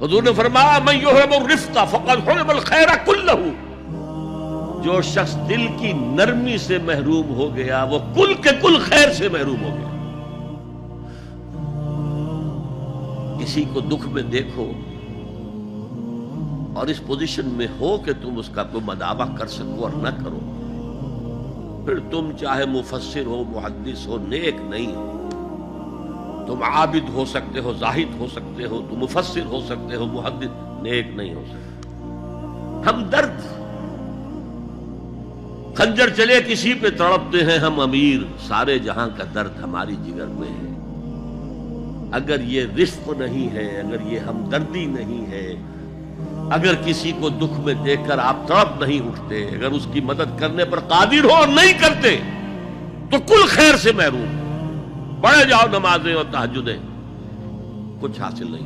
हुजूर ने फरमाया मैं युहरिमुर रिफ्का फक़द हुरिमल खैर कुल्लहू, जो शख्स दिल की नरमी से महरूम हो गया वो कुल के कुल खैर से महरूम हो गया। किसी को दुख में देखो और इस पोजीशन में हो कि तुम उसका कोई मदावा कर सको और न करो, फिर तुम चाहे मुफस्सिर हो, मुहद्दिस हो, नेक नहीं हो। तुम आबिद हो सकते हो, जाहिद हो सकते हो, तुम मुफस्सिर हो सकते हो, मुहद्दिस, नेक नहीं हो सकते। हम दर्द, खंजर चले किसी पे तड़पते हैं हम अमीर, सारे जहां का दर्द हमारी जिगर में है। अगर ये रिफ्क नहीं है, अगर ये हमदर्दी नहीं है, अगर किसी को दुख में देखकर आप तड़प नहीं उठते, अगर उसकी मदद करने पर कादिर हो और नहीं करते, तो कुल खैर से महरूम। पढ़े जाओ नमाजें और तहज्जुदें, कुछ हासिल नहीं।